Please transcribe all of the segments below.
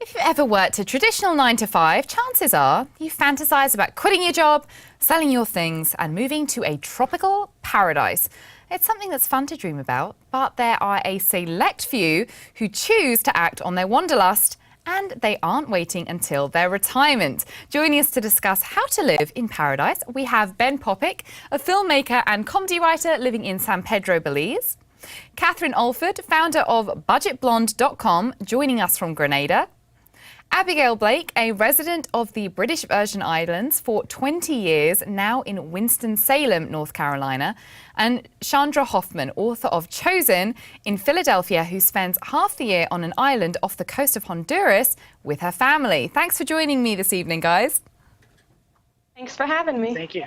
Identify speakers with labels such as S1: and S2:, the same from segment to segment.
S1: If you've ever worked a traditional 9 to 5, chances are you fantasize about quitting your job, selling your things and moving to a tropical paradise. It's something that's fun to dream about, but there are a select few who choose to act on their wanderlust, and they aren't waiting until their retirement. Joining us to discuss how to live in paradise, we have Ben Popick, a filmmaker and comedy writer living in San Pedro, Belize. Catherine Alford, founder of BudgetBlonde.com, joining us from Grenada. Abigail Blake, a resident of the British Virgin Islands for 20 years, now in Winston-Salem, North Carolina. And Chandra Hoffman, author of Chosen, in Philadelphia, who spends half the year on an island off the coast of Honduras with her family. Thanks for joining me this evening, guys.
S2: Thanks for having me.
S3: Thank you.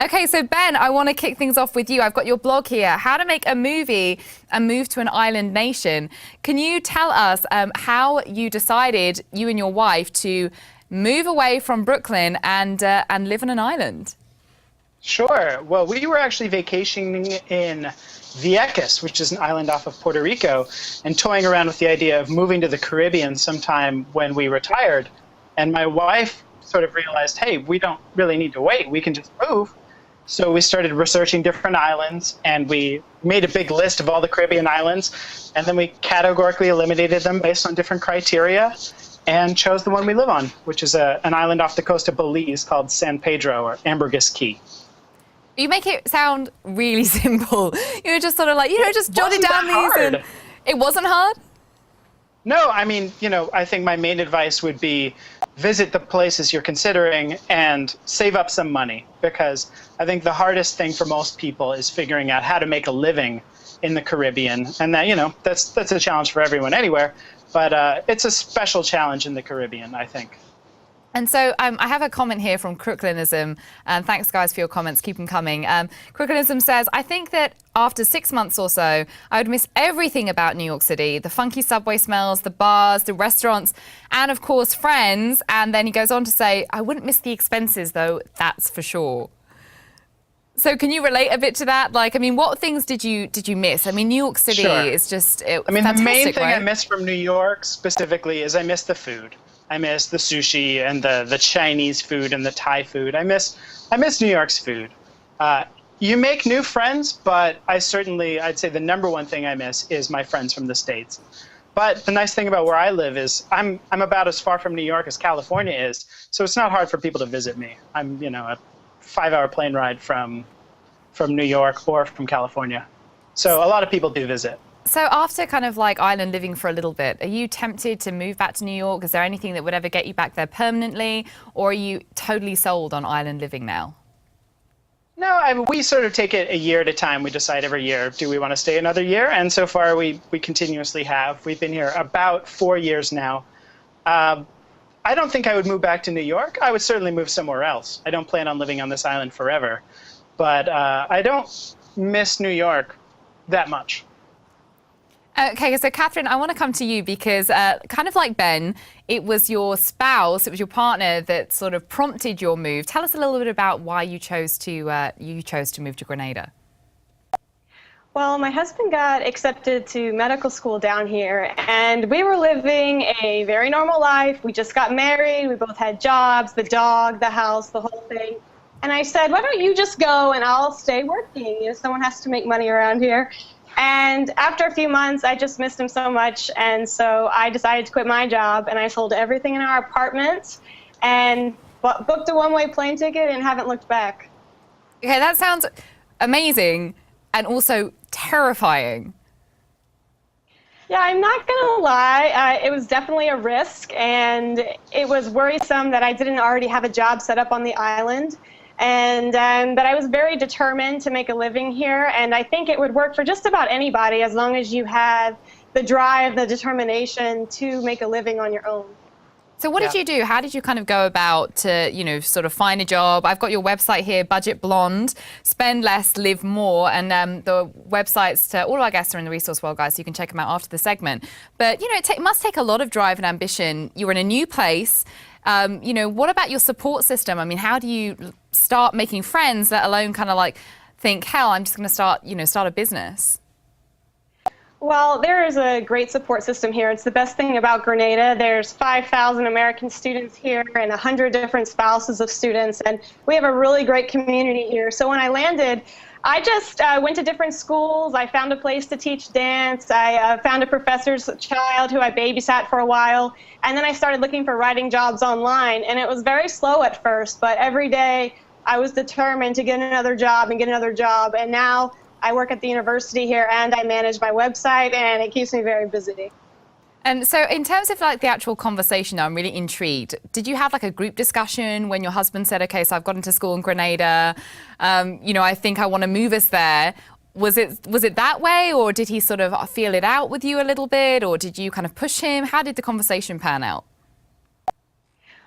S1: Okay, so Ben, I want to kick things off with you. I've got your blog here, How to Make a Movie and Move to an Island Nation. Can you tell us how you decided, you and your wife, to move away from Brooklyn and live on an island?
S3: Sure. Well, we were actually vacationing in Vieques, which is an island off of Puerto Rico, and toying around with the idea of moving to the Caribbean sometime when we retired. And my wife sort of realized, hey, we don't really need to wait. We can just move. So we started researching different islands, and we made a big list of all the Caribbean islands, and then we categorically eliminated them based on different criteria and chose the one we live on, which is an island off the coast of Belize called San Pedro, or Ambergris Caye.
S1: You make it sound really simple. You're just sort of like, just jotted down these. And it wasn't hard?
S3: No, I mean, I think my main advice would be visit the places you're considering and save up some money, because I think the hardest thing for most people is figuring out how to make a living in the Caribbean. And that, that's a challenge for everyone anywhere, but it's a special challenge in the Caribbean, I think.
S1: And so I have a comment here from Crooklynism, and thanks guys for your comments, keep them coming. Crooklynism says, I think that after 6 months or so, I would miss everything about New York City, the funky subway smells, the bars, the restaurants, and of course friends. And then he goes on to say, I wouldn't miss the expenses though, that's for sure. So can you relate a bit to that? What things did you miss? I mean, New York City is just fantastic,
S3: the main thing
S1: right?
S3: I miss from New York specifically is I miss the food. I miss the sushi and the Chinese food and the Thai food. I miss New York's food. You make new friends, but I'd say the number one thing I miss is my friends from the States. But the nice thing about where I live is I'm about as far from New York as California is, so it's not hard for people to visit me. I'm a 5-hour plane ride from New York or from California. So a lot of people do visit.
S1: So after kind of like island living for a little bit, are you tempted to move back to New York? Is there anything that would ever get you back there permanently? Or are you totally sold on island living now?
S3: No, we sort of take it a year at a time. We decide every year, do we want to stay another year? And so far we continuously have. We've been here about 4 years now. I don't think I would move back to New York. I would certainly move somewhere else. I don't plan on living on this island forever. But I don't miss New York that much.
S1: Okay, so Catherine, I want to come to you because kind of like Ben, it was your spouse, it was your partner that sort of prompted your move. Tell us a little bit about why you chose to move to Grenada.
S2: Well, my husband got accepted to medical school down here, and we were living a very normal life. We just got married, we both had jobs, the dog, the house, the whole thing. And I said, why don't you just go and I'll stay working? Someone has to make money around here. And after a few months, I just missed him so much, and so I decided to quit my job, and I sold everything in our apartment and booked a one-way plane ticket and haven't looked back.
S1: Okay, that sounds amazing and also terrifying.
S2: Yeah, I'm not gonna lie, it was definitely a risk, and it was worrisome that I didn't already have a job set up on the island. But I was very determined to make a living here, and I think it would work for just about anybody as long as you have the drive, the determination to make a living on your own.
S1: So what did you do? How did you kind of go about to, sort of find a job? I've got your website here, Budget Blonde, Spend Less, Live More, and the websites to all of our guests are in the resource world, guys, so you can check them out after the segment. But, it must take a lot of drive and ambition. You're in a new place. What about your support system? I mean, how do you start making friends, let alone kind of like think, hell, I'm just going to start a business?
S2: Well, there is a great support system here. It's the best thing about Grenada. There's 5,000 American students here and 100 different spouses of students, and we have a really great community here. So when I landed, I just went to different schools. I found a place to teach dance. I found a professor's child who I babysat for a while, and then I started looking for writing jobs online, and it was very slow at first, but every day I was determined to get another job and get another job, and now I work at the university here and I manage my website, and it keeps me very busy.
S1: And so in terms of like the actual conversation, I'm really intrigued. Did you have like a group discussion when your husband said, okay, so I've got into school in Grenada, I think I want to move us there. Was it that way, or did he sort of feel it out with you a little bit, or did you kind of push him? How did the conversation pan out?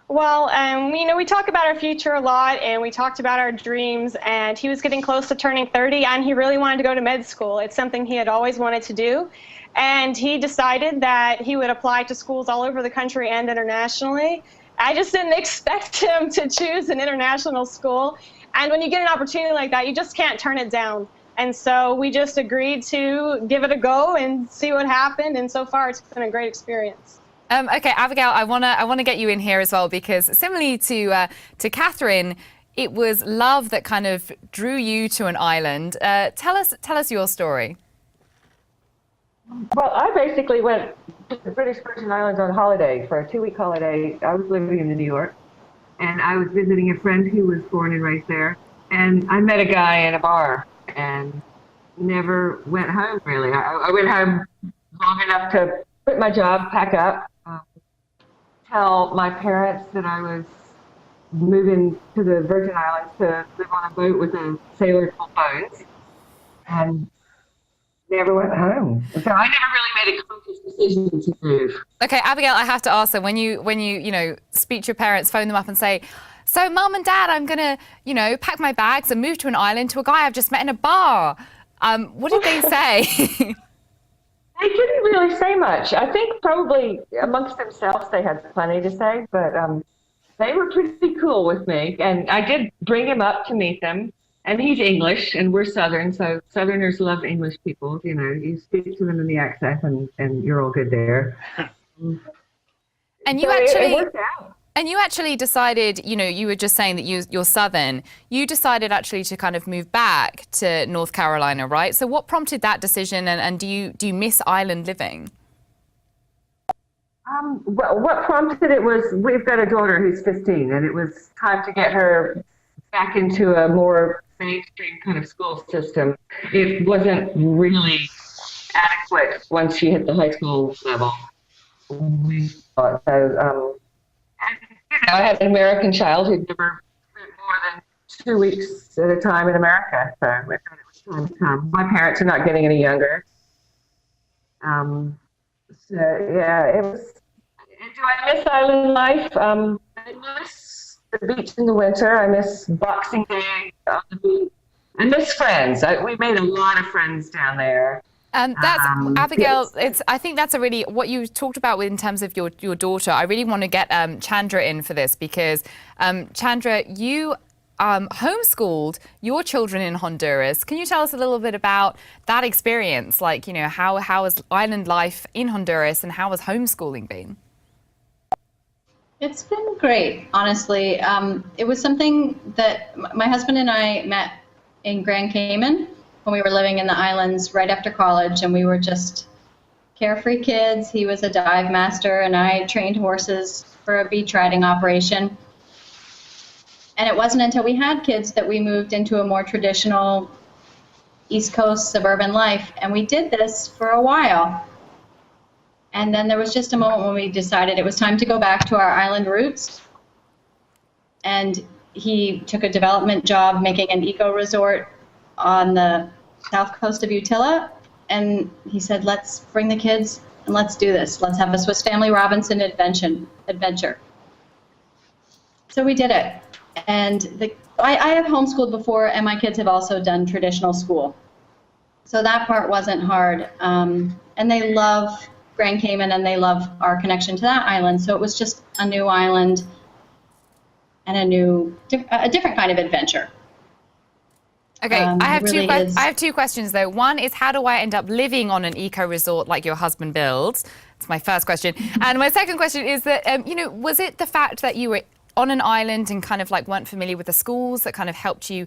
S2: Well, we talk about our future a lot, and we talked about our dreams, and he was getting close to turning 30, and he really wanted to go to med school. It's something he had always wanted to do, and he decided that he would apply to schools all over the country and internationally. I just didn't expect him to choose an international school, and when you get an opportunity like that, you just can't turn it down. And so we just agreed to give it a go and see what happened, and so far it's been a great experience.
S1: Okay, Abigail, I wanna get you in here as well, because similarly to Catherine, it was love that kind of drew you to an island. Tell us your story.
S4: Well, I basically went to the British Virgin Islands on holiday for a 2-week holiday. I was living in New York, and I was visiting a friend who was born and raised there, and I met a guy in a bar and never went home really. I went home long enough to quit my job, pack up, tell my parents that I was moving to the Virgin Islands to live on a boat with a sailor called Bones, and never went home. So I never really made a conscious decision to move.
S1: Okay, Abigail, I have to ask. So when you speak to your parents, phone them up and say, "So, Mum and Dad, I'm gonna pack my bags and move to an island to a guy I've just met in a bar." What did they say?
S4: They didn't really say much. I think probably amongst themselves they had plenty to say, but they were pretty cool with me. And I did bring him up to meet them. And he's English, and we're Southern, so Southerners love English people. You speak to them in the accent, and you're all good there.
S1: And you
S4: so
S1: actually
S4: it worked out.
S1: And you actually decided, you were just saying that you're Southern. You decided actually to kind of move back to North Carolina, right? So what prompted that decision, and do you miss island living?
S4: Well, what prompted it was we've got a daughter who's 15, and it was time to get her back into a more mainstream kind of school system. It wasn't really adequate once she hit the high school level. We thought so. I had an American child who'd never spent more than 2 weeks at a time in America, so we thought it was time to come. My parents are not getting any younger. So yeah, it was. Do I miss island life? I miss the beach in the winter. I miss Boxing Day on the beach. I miss friends. We made a lot of friends down there.
S1: That's Abigail.
S4: Yes.
S1: I think that's what you talked about in terms of your daughter. I really want to get Chandra in for this, because Chandra, you homeschooled your children in Honduras. Can you tell us a little bit about that experience? Like, how has island life in Honduras, and how has homeschooling been?
S5: It's been great, honestly. It was something that my husband and I met in Grand Cayman when we were living in the islands right after college, and we were just carefree kids. He was a dive master, and I trained horses for a beach riding operation. And it wasn't until we had kids that we moved into a more traditional East Coast suburban life, and we did this for a while. And then there was just a moment when we decided it was time to go back to our island roots. And he took a development job making an eco resort on the south coast of Utila, and he said, let's bring the kids and let's do this. Let's have a Swiss Family Robinson adventure. So we did it. And I have homeschooled before, and my kids have also done traditional school. So that part wasn't hard. And they love Grand Cayman, and they love our connection to that island. So it was just a new island and a different kind of adventure.
S1: Okay, I have
S5: It really is.
S1: I have two questions though. One is, how do I end up living on an eco resort like your husband builds? It's my first question. And my second question is that, was it the fact that you were on an island and kind of like weren't familiar with the schools that kind of helped you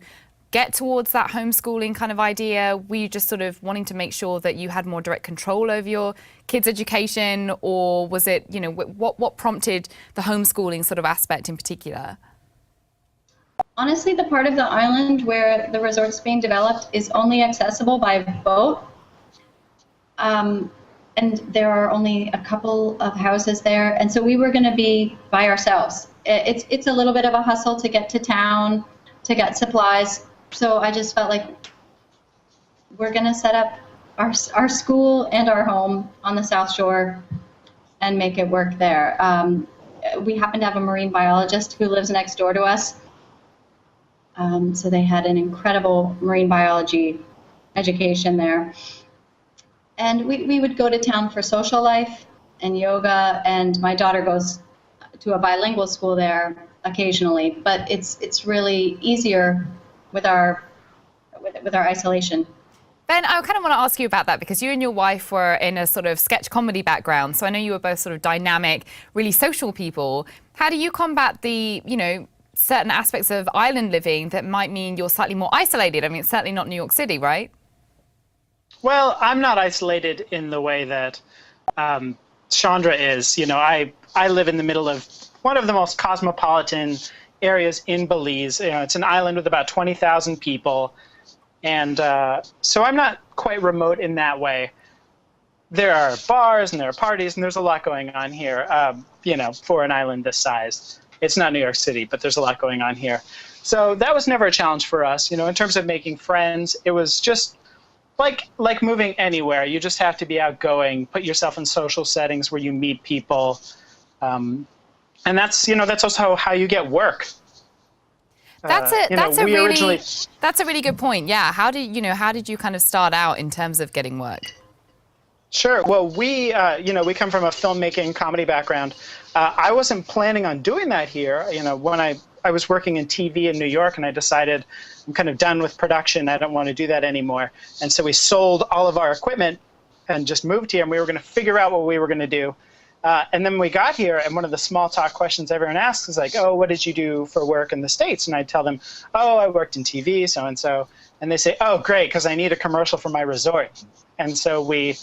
S1: get towards that homeschooling kind of idea? Were you just sort of wanting to make sure that you had more direct control over your kids' education, or was it, what prompted the homeschooling sort of aspect in particular?
S5: Honestly, the part of the island where the resort's being developed is only accessible by boat. And there are only a couple of houses there. And so we were going to be by ourselves. It's a little bit of a hustle to get to town, to get supplies. So I just felt like we're going to set up our school and our home on the South Shore and make it work there. We happen to have a marine biologist who lives next door to us. So they had an incredible marine biology education there. And we would go to town for social life and yoga, and my daughter goes to a bilingual school there occasionally, but it's really easier with our isolation.
S1: Ben, I kind of want to ask you about that because you and your wife were in a sort of sketch comedy background. So I know you were both sort of dynamic, really social people. How do you combat the, certain aspects of island living that might mean you're slightly more isolated? I mean, it's certainly not New York City, right?
S3: Well, I'm not isolated in the way that Chandra is. I live in the middle of one of the most cosmopolitan areas in Belize. It's an island with about 20,000 people. And so I'm not quite remote in that way. There are bars and there are parties and there's a lot going on here, for an island this size. It's not New York City, but there's a lot going on here. So that was never a challenge for us. In terms of making friends, it was just like moving anywhere. You just have to be outgoing, put yourself in social settings where you meet people. And that's also how you get work.
S1: That's a really good point. Yeah. How did you kind of start out in terms of getting work?
S3: Sure. Well, we come from a filmmaking comedy background. I wasn't planning on doing that here. When I was working in TV in New York, and I decided I'm kind of done with production. I don't want to do that anymore. And so we sold all of our equipment and just moved here, and we were going to figure out what we were going to do. And then we got here, and one of the small talk questions everyone asks is like, oh, what did you do for work in the States? And I tell them, oh, I worked in TV, so-and-so. And they say, oh, great, because I need a commercial for my resort. And so we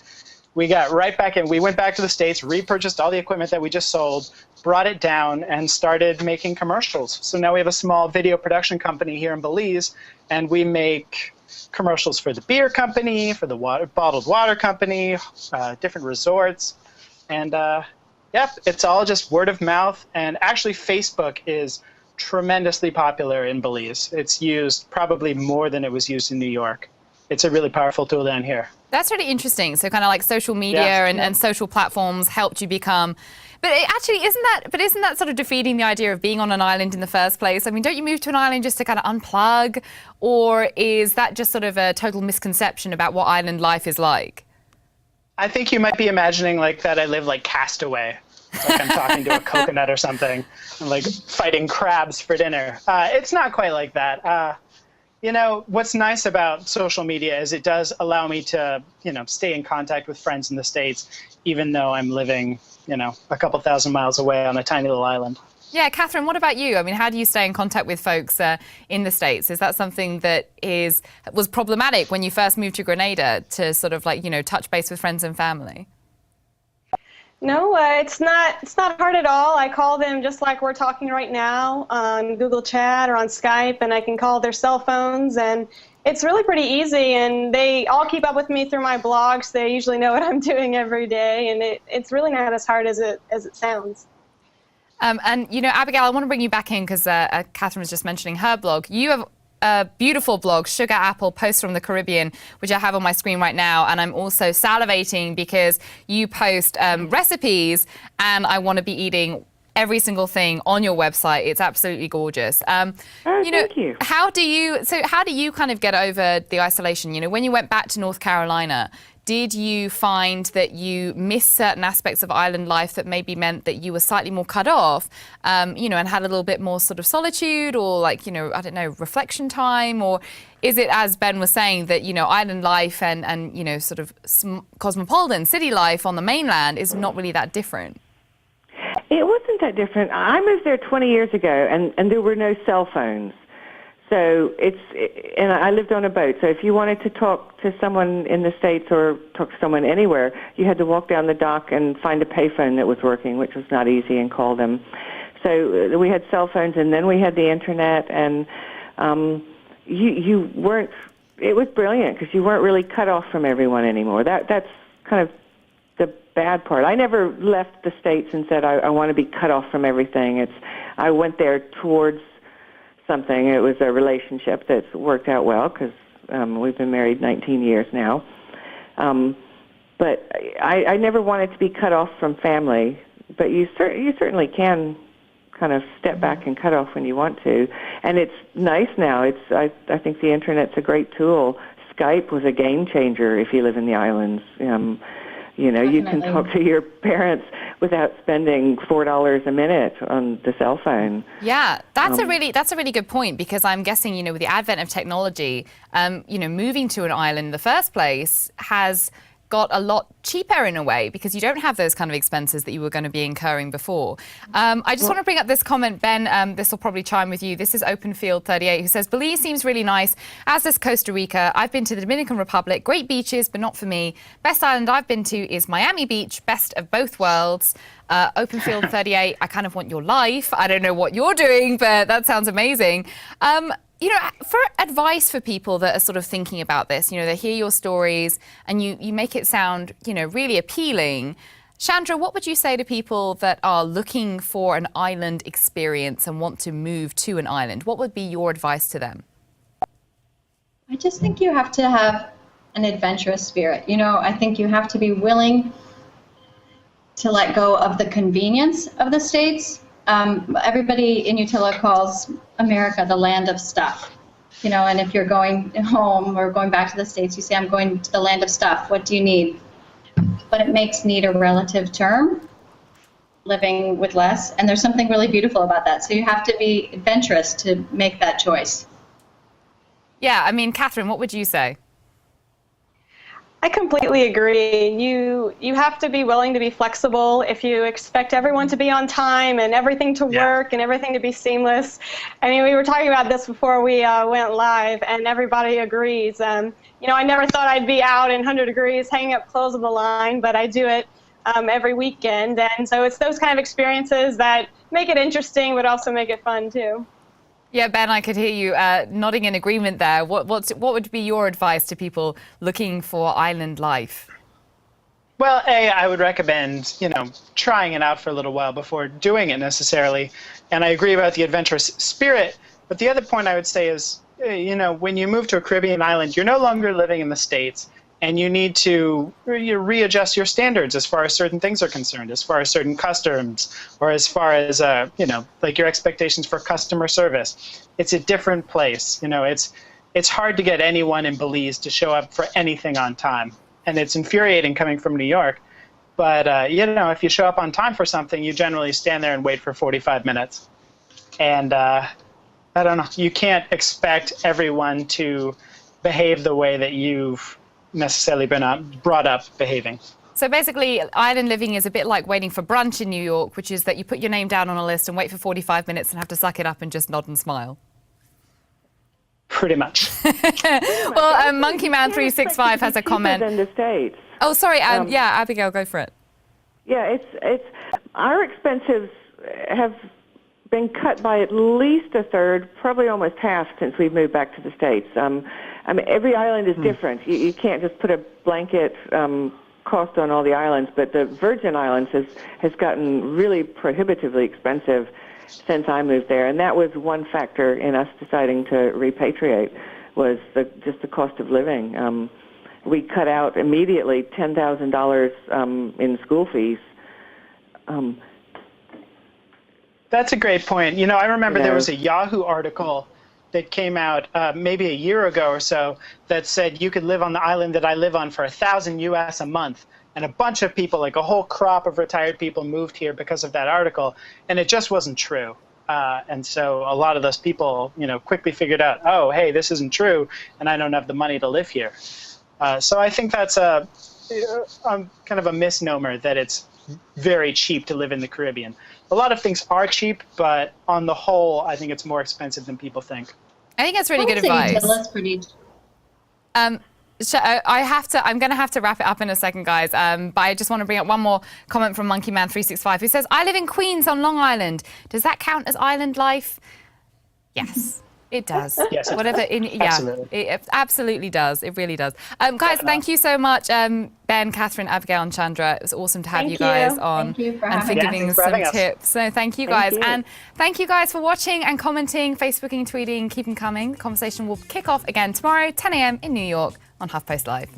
S3: got right back in. We went back to the States, repurchased all the equipment that we just sold, brought it down, and started making commercials. So now we have a small video production company here in Belize, and we make commercials for the beer company, for the bottled water company, different resorts. And it's all just word of mouth. And actually, Facebook is tremendously popular in Belize. It's used probably more than it was used in New York. It's a really powerful tool down here.
S1: That's really interesting. So kind of like social media and social platforms helped you become, but isn't that sort of defeating the idea of being on an island in the first place? I mean, don't you move to an island just to kind of unplug, or is that just sort of a total misconception about what island life is like?
S3: I think you might be imagining like that I live like Castaway, like I'm talking to a coconut or something, and like fighting crabs for dinner. It's not quite like that. What's nice about social media is it does allow me to, stay in contact with friends in the States, even though I'm living, a couple thousand miles away on a tiny little island.
S1: Yeah, Catherine, what about you? I mean, how do you stay in contact with folks in the States? Is that something that was problematic when you first moved to Grenada to sort of touch base with friends and family?
S2: No, it's not hard at all. I call them just like we're talking right now on Google Chat or on Skype, and I can call their cell phones, and it's really pretty easy. And they all keep up with me through my blogs. So they usually know what I'm doing every day, and it's really not as hard as it sounds.
S1: And Abigail, I want to bring you back in because Catherine was just mentioning her blog. You have a beautiful blog, Sugar Apple Posts from the Caribbean, which I have on my screen right now. And I'm also salivating because you post recipes, and I want to be eating every single thing on your website. It's absolutely gorgeous.
S6: Thank you.
S1: How do you kind of get over the isolation? When you went back to North Carolina, did you find that you missed certain aspects of island life that maybe meant that you were slightly more cut off, you know, and had a little bit more sort of solitude or like, you know, I don't know, reflection time? Or is it, as Ben was saying, that, you know, island life and you know, sort of cosmopolitan city life on the mainland is not really that different?
S6: It wasn't that different. I moved there 20 years ago, and there were no cell phones. So and I lived on a boat. So if you wanted to talk to someone in the States or talk to someone anywhere, you had to walk down the dock and find a payphone that was working, which was not easy, and call them. So we had cell phones, and then we had the internet, and you weren't. It was brilliant because you weren't really cut off from everyone anymore. That's kind of the bad part. I never left the States and said I want to be cut off from everything. I went there towards something. It was a relationship that's worked out well because we've been married 19 years now. But I never wanted to be cut off from family. But you certainly can kind of step back and cut off when you want to. And it's nice now. I think the Internet's a great tool. Skype was a game changer if you live in the islands. You know,
S5: Definitely.
S6: You can talk to your parents without spending $4 a minute on the cell phone.
S1: Yeah, that's a really good point, because I'm guessing, you know, with the advent of technology, you know, moving to an island in the first place has got a lot cheaper in a way, because you don't have those kind of expenses that you were going to be incurring before. I just want to bring up this comment, Ben. This will probably chime with you. This is Openfield38, who says, Belize seems really nice, as does Costa Rica. I've been to the Dominican Republic. Great beaches, but not for me. Best island I've been to is Miami Beach. Best of both worlds. Openfield38, I kind of want your life. I don't know what you're doing, but that sounds amazing. You know, for advice for people that are sort of thinking about this, you know, they hear your stories and you make it sound, you know, really appealing. Chandra, what would you say to people that are looking for an island experience and want to move to an island? What would be your advice to them?
S5: I just think you have to have an adventurous spirit. You know, I think you have to be willing to let go of the convenience of the States. Everybody in Utila calls America the land of stuff, you know, and if you're going home or going back to the States, you say, I'm going to the land of stuff. What do you need? But it makes need a relative term, living with less, and there's something really beautiful about that. So you have to be adventurous to make that choice.
S1: Yeah, I mean, Catherine, what would you say?
S2: I completely agree. You have to be willing to be flexible. If you expect everyone to be on time and everything to work and everything to be seamless. I mean, we were talking about this before we went live, and everybody agrees. You know, I never thought I'd be out in 100 degrees hanging up clothes on the line, but I do it every weekend. And so it's those kind of experiences that make it interesting, but also make it fun too.
S1: Yeah, Ben, I could hear you nodding in agreement there. What would be your advice to people looking for island life?
S3: Well, I would recommend, you know, trying it out for a little while before doing it necessarily. And I agree about the adventurous spirit. But the other point I would say is, you know, when you move to a Caribbean island, you're no longer living in the States. And you need to readjust your standards as far as certain things are concerned, as far as certain customs, or as far as, you know, like your expectations for customer service. It's a different place. You know, it's hard to get anyone in Belize to show up for anything on time. And it's infuriating coming from New York. But, you know, if you show up on time for something, you generally stand there and wait for 45 minutes. And I don't know, you can't expect everyone to behave the way that you've necessarily been brought up behaving.
S1: So basically, island living is a bit like waiting for brunch in New York, which is that you put your name down on a list and wait for 45 minutes and have to suck it up and just nod and smile.
S3: Pretty much.
S1: Well, Monkey Man 365 has a comment.
S6: In the States.
S1: Oh, sorry. Yeah, Abigail, go for it.
S6: Yeah, it's our expenses have been cut by at least a third, probably almost half since we've moved back to the States. I mean, every island is different. You can't just put a blanket cost on all the islands, but the Virgin Islands has gotten really prohibitively expensive since I moved there, and that was one factor in us deciding to repatriate, was just the cost of living. We cut out immediately $10,000 in school fees.
S3: That's a great point. You know, I remember there was a Yahoo article that came out maybe a year ago or so that said you could live on the island that I live on for $1,000 US a month. And a bunch of people, like a whole crop of retired people, moved here because of that article, and it just wasn't true. And so a lot of those people, quickly figured out, oh, hey, this isn't true, and I don't have the money to live here. So I think that's kind of a misnomer that it's very cheap to live in the Caribbean. A lot of things are cheap, but on the whole, I think it's more expensive than people think.
S1: I think that's really good
S5: I would say
S1: advice.
S5: Utila's pretty.
S1: I'm going to have to wrap it up in a second, guys. But I just want to bring up one more comment from Monkeyman365, who says, I live in Queens on Long Island. Does that count as island life? Yes, it does.
S3: Yes,
S1: Whatever.
S3: Absolutely.
S1: It absolutely does. It really does. Guys, thank you so much, Ben, Catherine, Abigail, and Chandra. It was awesome to have you guys on.
S5: Thank you for
S1: and for
S5: having us.
S1: giving us
S3: Thanks for
S1: some
S3: having us.
S1: tips. So thank you guys. And thank you guys for watching and commenting, Facebooking, tweeting. Keep them coming. The conversation will kick off again tomorrow, 10 a.m. in New York on HuffPost Live.